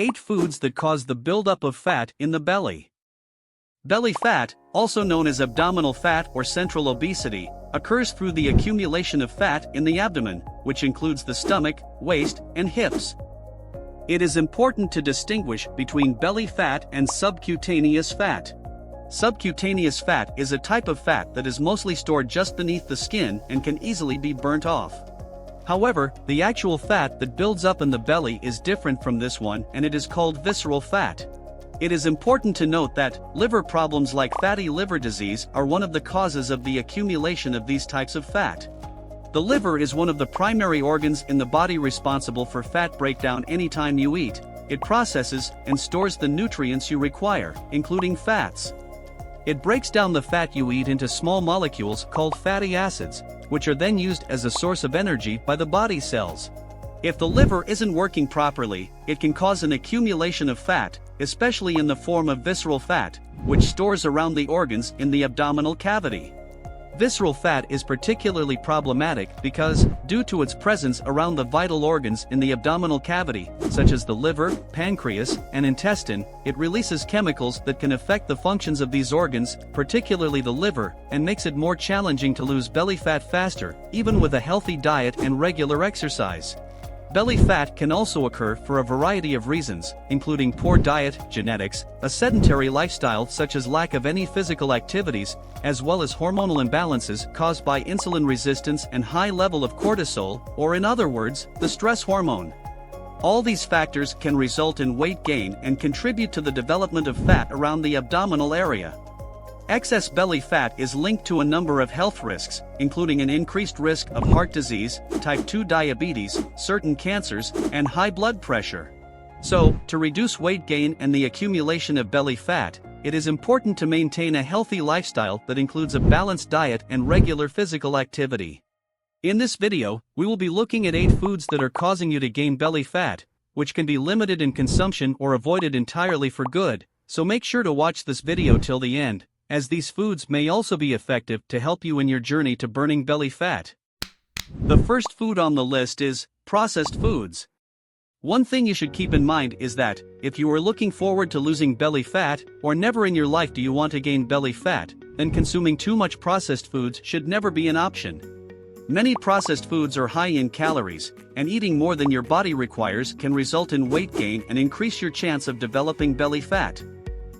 8 foods that cause the buildup of fat in the belly. Belly fat, also known as abdominal fat or central obesity, occurs through the accumulation of fat in the abdomen, which includes the stomach, waist, and hips. It is important to distinguish between belly fat and subcutaneous fat. Subcutaneous fat is a type of fat that is mostly stored just beneath the skin and can easily be burnt off. However, the actual fat that builds up in the belly is different from this one, and it is called visceral fat. It is important to note that liver problems like fatty liver disease are one of the causes of the accumulation of these types of fat. The liver is one of the primary organs in the body responsible for fat breakdown anytime you eat. It processes and stores the nutrients you require, including fats. It breaks down the fat you eat into small molecules called fatty acids, which are then used as a source of energy by the body cells. If the liver isn't working properly, it can cause an accumulation of fat, especially in the form of visceral fat, which stores around the organs in the abdominal cavity. Visceral fat is particularly problematic because, due to its presence around the vital organs in the abdominal cavity, such as the liver, pancreas, and intestine, it releases chemicals that can affect the functions of these organs, particularly the liver, and makes it more challenging to lose belly fat faster, even with a healthy diet and regular exercise. Belly fat can also occur for a variety of reasons, including poor diet, genetics, a sedentary lifestyle such as lack of any physical activities, as well as hormonal imbalances caused by insulin resistance and high level of cortisol, or in other words, the stress hormone. All these factors can result in weight gain and contribute to the development of fat around the abdominal area. Excess belly fat is linked to a number of health risks, including an increased risk of heart disease, type 2 diabetes, certain cancers, and high blood pressure. So, to reduce weight gain and the accumulation of belly fat, it is important to maintain a healthy lifestyle that includes a balanced diet and regular physical activity. In this video, we will be looking at 8 foods that are causing you to gain belly fat, which can be limited in consumption or avoided entirely for good, so make sure to watch this video till the end, as these foods may also be effective to help you in your journey to burning belly fat. The first food on the list is processed foods. One thing you should keep in mind is that, if you are looking forward to losing belly fat, or never in your life do you want to gain belly fat, then consuming too much processed foods should never be an option. Many processed foods are high in calories, and eating more than your body requires can result in weight gain and increase your chance of developing belly fat.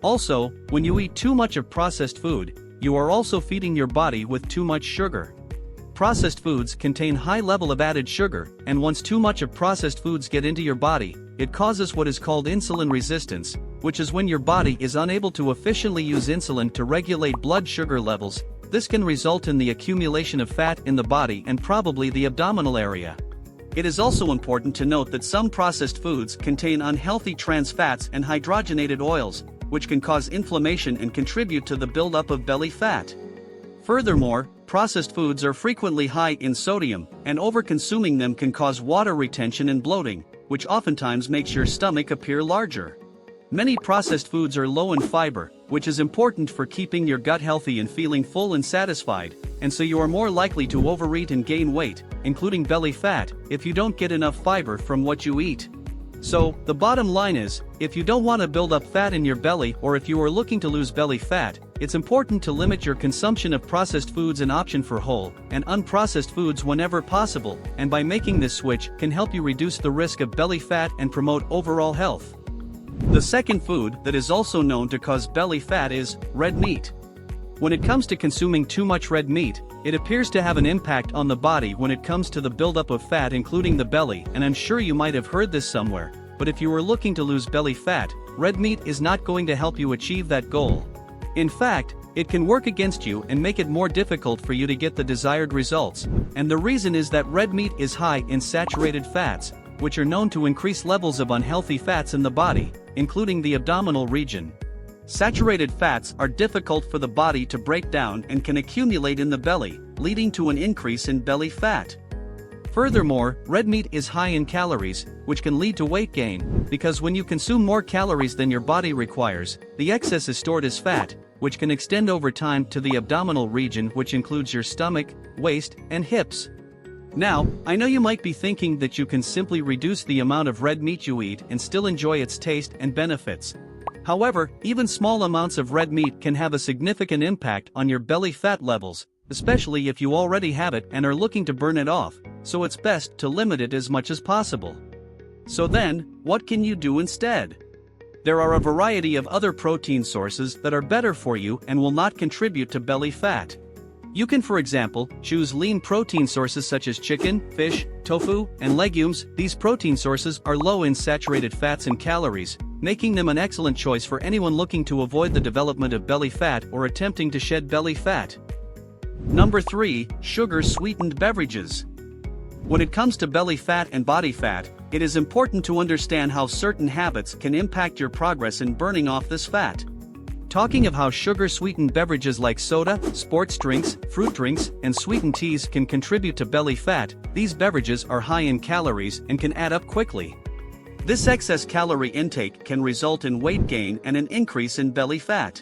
Also, when you eat too much of processed food, you are also feeding your body with too much sugar. Processed foods contain high level of added sugar, and once too much of processed foods get into your body, it causes what is called insulin resistance, which is when your body is unable to efficiently use insulin to regulate blood sugar levels. This can result in the accumulation of fat in the body and probably the abdominal area. It is also important to note that some processed foods contain unhealthy trans fats and hydrogenated oils, which can cause inflammation and contribute to the buildup of belly fat. Furthermore, processed foods are frequently high in sodium, and over-consuming them can cause water retention and bloating, which oftentimes makes your stomach appear larger. Many processed foods are low in fiber, which is important for keeping your gut healthy and feeling full and satisfied, and so you are more likely to overeat and gain weight, including belly fat, if you don't get enough fiber from what you eat. So, the bottom line is, if you don't want to build up fat in your belly or if you are looking to lose belly fat, it's important to limit your consumption of processed foods and option for whole and unprocessed foods whenever possible, and by making this switch can help you reduce the risk of belly fat and promote overall health. The second food that is also known to cause belly fat is red meat. When it comes to consuming too much red meat, it appears to have an impact on the body when it comes to the buildup of fat including the belly, and I'm sure you might have heard this somewhere, but if you are looking to lose belly fat, red meat is not going to help you achieve that goal. In fact, it can work against you and make it more difficult for you to get the desired results, and the reason is that red meat is high in saturated fats, which are known to increase levels of unhealthy fats in the body, including the abdominal region. Saturated fats are difficult for the body to break down and can accumulate in the belly, leading to an increase in belly fat. Furthermore, red meat is high in calories, which can lead to weight gain, because when you consume more calories than your body requires, the excess is stored as fat, which can extend over time to the abdominal region, which includes your stomach, waist, and hips. Now, I know you might be thinking that you can simply reduce the amount of red meat you eat and still enjoy its taste and benefits. However, even small amounts of red meat can have a significant impact on your belly fat levels, especially if you already have it and are looking to burn it off, so it's best to limit it as much as possible. So then, what can you do instead? There are a variety of other protein sources that are better for you and will not contribute to belly fat. You can, for example, choose lean protein sources such as chicken, fish, tofu, and legumes. These protein sources are low in saturated fats and calories, making them an excellent choice for anyone looking to avoid the development of belly fat or attempting to shed belly fat. Number 3. Sugar-sweetened beverages. When it comes to belly fat and body fat, it is important to understand how certain habits can impact your progress in burning off this fat. Talking of how sugar-sweetened beverages like soda, sports drinks, fruit drinks, and sweetened teas can contribute to belly fat, these beverages are high in calories and can add up quickly. This excess calorie intake can result in weight gain and an increase in belly fat.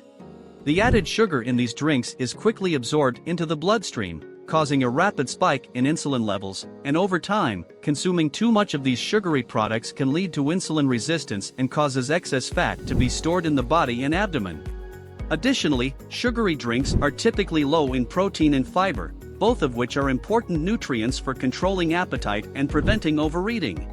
The added sugar in these drinks is quickly absorbed into the bloodstream, causing a rapid spike in insulin levels, and over time, consuming too much of these sugary products can lead to insulin resistance and causes excess fat to be stored in the body and abdomen. Additionally, sugary drinks are typically low in protein and fiber, both of which are important nutrients for controlling appetite and preventing overeating.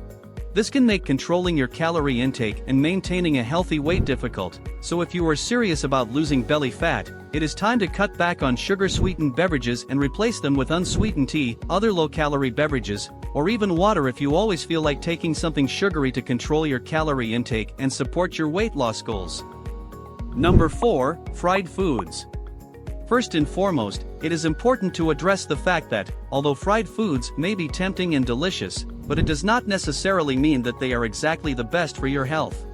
This can make controlling your calorie intake and maintaining a healthy weight difficult, so if you are serious about losing belly fat, it is time to cut back on sugar-sweetened beverages and replace them with unsweetened tea, other low-calorie beverages, or even water if you always feel like taking something sugary to control your calorie intake and support your weight loss goals. Number 4. Fried foods. First and foremost, it is important to address the fact that, although fried foods may be tempting and delicious, but it does not necessarily mean that they are exactly the best for your health.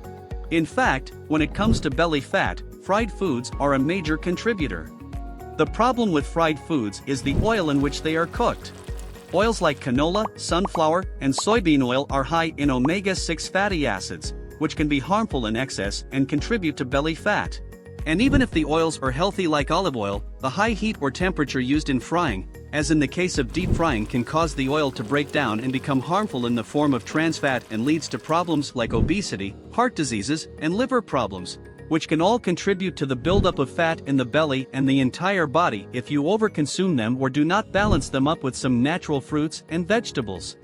In fact, when it comes to belly fat, fried foods are a major contributor. The problem with fried foods is the oil in which they are cooked. Oils like canola, sunflower, and soybean oil are high in omega-6 fatty acids, which can be harmful in excess and contribute to belly fat. And even if the oils are healthy like olive oil, the high heat or temperature used in frying, as in the case of deep frying, can cause the oil to break down and become harmful in the form of trans fat and leads to problems like obesity, heart diseases, and liver problems, which can all contribute to the buildup of fat in the belly and the entire body if you overconsume them or do not balance them up with some natural fruits and vegetables.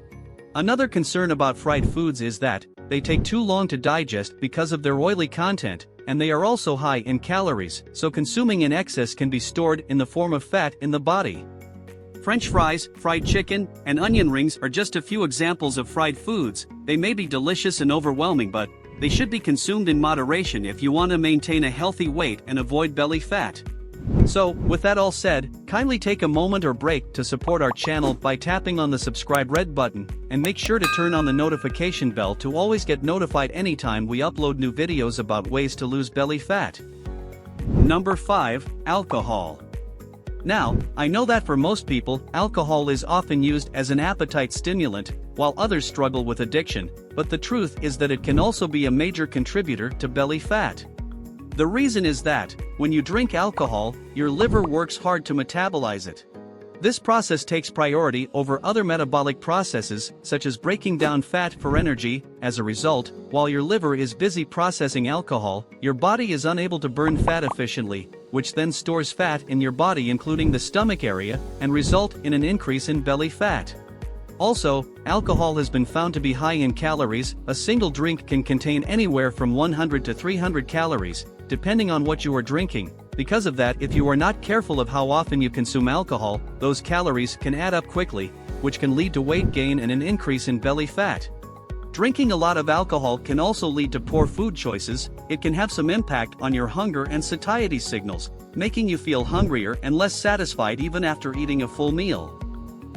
Another concern about fried foods is that they take too long to digest because of their oily content, and they are also high in calories, so consuming in excess can be stored in the form of fat in the body. French fries, fried chicken, and onion rings are just a few examples of fried foods. They may be delicious and overwhelming, but they should be consumed in moderation if you want to maintain a healthy weight and avoid belly fat. So, with that all said, kindly take a moment or break to support our channel by tapping on the subscribe red button, and make sure to turn on the notification bell to always get notified anytime we upload new videos about ways to lose belly fat. Number 5. Alcohol. Now, I know that for most people, alcohol is often used as an appetite stimulant, while others struggle with addiction, but the truth is that it can also be a major contributor to belly fat. The reason is that, when you drink alcohol, your liver works hard to metabolize it. This process takes priority over other metabolic processes, such as breaking down fat for energy. As a result, while your liver is busy processing alcohol, your body is unable to burn fat efficiently, which then stores fat in your body including the stomach area, and result in an increase in belly fat. Also, alcohol has been found to be high in calories. A single drink can contain anywhere from 100 to 300 calories, depending on what you are drinking. Because of that, if you are not careful of how often you consume alcohol, those calories can add up quickly, which can lead to weight gain and an increase in belly fat. Drinking a lot of alcohol can also lead to poor food choices. It can have some impact on your hunger and satiety signals, making you feel hungrier and less satisfied even after eating a full meal.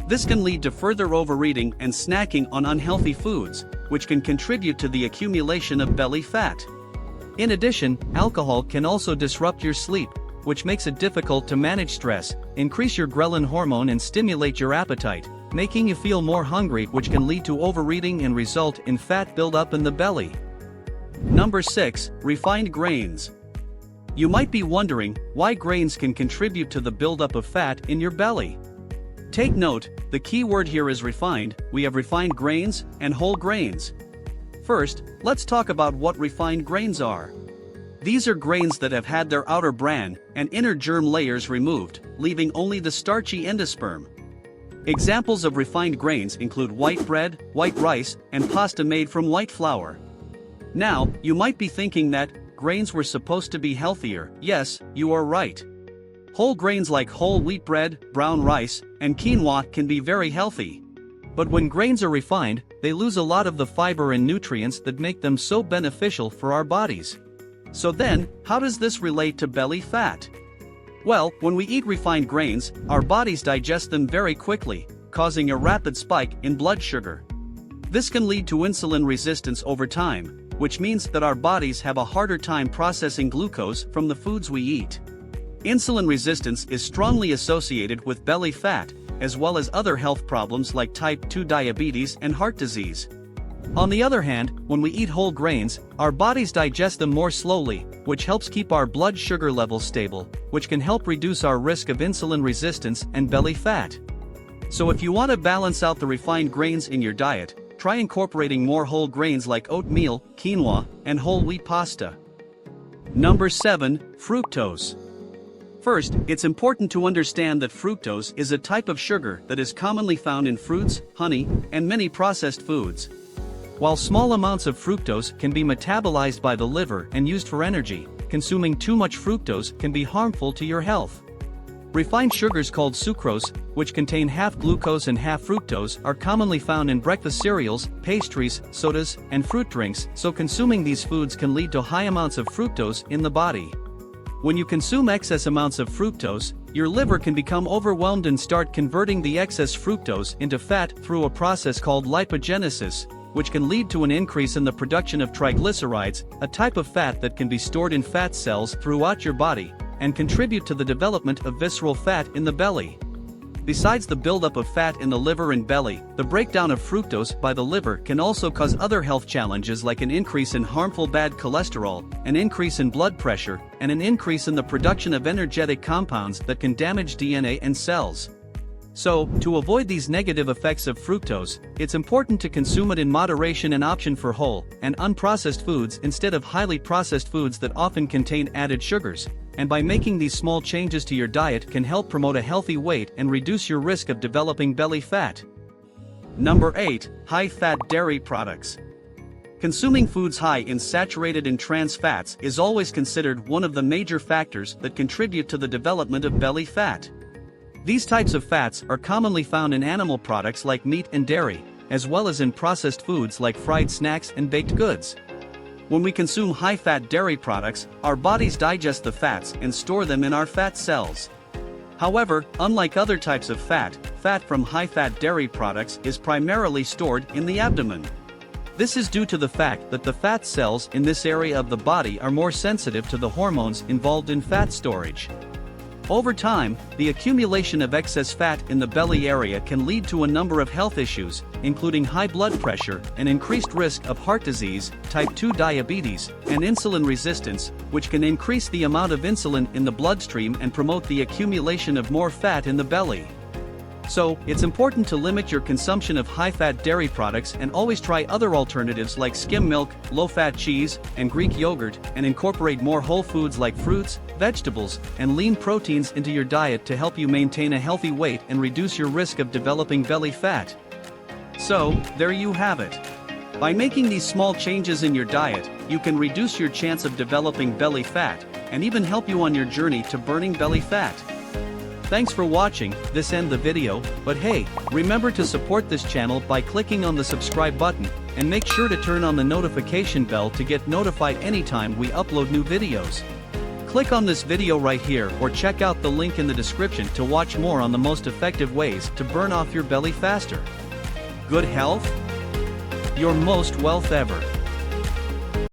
This can lead to further overeating and snacking on unhealthy foods, which can contribute to the accumulation of belly fat. In addition, alcohol can also disrupt your sleep, which makes it difficult to manage stress, increase your ghrelin hormone and stimulate your appetite, making you feel more hungry, which can lead to overeating and result in fat buildup in the belly. Number 6. Refined grains. You might be wondering why grains can contribute to the buildup of fat in your belly. Take note, the key word here is refined. We have refined grains and whole grains. First, let's talk about what refined grains are. These are grains that have had their outer bran and inner germ layers removed, leaving only the starchy endosperm. Examples of refined grains include white bread, white rice, and pasta made from white flour. Now, you might be thinking that grains were supposed to be healthier. Yes, you are right. Whole grains like whole wheat bread, brown rice, and quinoa can be very healthy. But when grains are refined, they lose a lot of the fiber and nutrients that make them so beneficial for our bodies. So then, how does this relate to belly fat? Well, when we eat refined grains, our bodies digest them very quickly, causing a rapid spike in blood sugar. This can lead to insulin resistance over time, which means that our bodies have a harder time processing glucose from the foods we eat. Insulin resistance is strongly associated with belly fat, as well as other health problems like type 2 diabetes and heart disease. On the other hand, when we eat whole grains, our bodies digest them more slowly, which helps keep our blood sugar levels stable, which can help reduce our risk of insulin resistance and belly fat. So if you want to balance out the refined grains in your diet, try incorporating more whole grains like oatmeal, quinoa, and whole wheat pasta. Number 7. Fructose. First, it's important to understand that fructose is a type of sugar that is commonly found in fruits, honey, and many processed foods. While small amounts of fructose can be metabolized by the liver and used for energy, consuming too much fructose can be harmful to your health. Refined sugars called sucrose, which contain half glucose and half fructose, are commonly found in breakfast cereals, pastries, sodas, and fruit drinks, so consuming these foods can lead to high amounts of fructose in the body. When you consume excess amounts of fructose, your liver can become overwhelmed and start converting the excess fructose into fat through a process called lipogenesis, which can lead to an increase in the production of triglycerides, a type of fat that can be stored in fat cells throughout your body, and contribute to the development of visceral fat in the belly. Besides the buildup of fat in the liver and belly, the breakdown of fructose by the liver can also cause other health challenges like an increase in harmful bad cholesterol, an increase in blood pressure, and an increase in the production of energetic compounds that can damage DNA and cells. So, to avoid these negative effects of fructose, it's important to consume it in moderation and option for whole and unprocessed foods instead of highly processed foods that often contain added sugars, and by making these small changes to your diet can help promote a healthy weight and reduce your risk of developing belly fat. Number 8. High-fat dairy products. Consuming foods high in saturated and trans fats is always considered one of the major factors that contribute to the development of belly fat. These types of fats are commonly found in animal products like meat and dairy, as well as in processed foods like fried snacks and baked goods. When we consume high-fat dairy products, our bodies digest the fats and store them in our fat cells. However, unlike other types of fat, fat from high-fat dairy products is primarily stored in the abdomen. This is due to the fact that the fat cells in this area of the body are more sensitive to the hormones involved in fat storage. Over time, the accumulation of excess fat in the belly area can lead to a number of health issues, including high blood pressure, an increased risk of heart disease, type 2 diabetes, and insulin resistance, which can increase the amount of insulin in the bloodstream and promote the accumulation of more fat in the belly. So, it's important to limit your consumption of high-fat dairy products and always try other alternatives like skim milk, low-fat cheese, and Greek yogurt, and incorporate more whole foods like fruits, vegetables, and lean proteins into your diet to help you maintain a healthy weight and reduce your risk of developing belly fat. So, there you have it. By making these small changes in your diet, you can reduce your chance of developing belly fat, and even help you on your journey to burning belly fat. Thanks for watching. This ends the video, but hey, remember to support this channel by clicking on the subscribe button, and make sure to turn on the notification bell to get notified anytime we upload new videos. Click on this video right here or check out the link in the description to watch more on the most effective ways to burn off your belly faster. Good health? Your most wealth ever.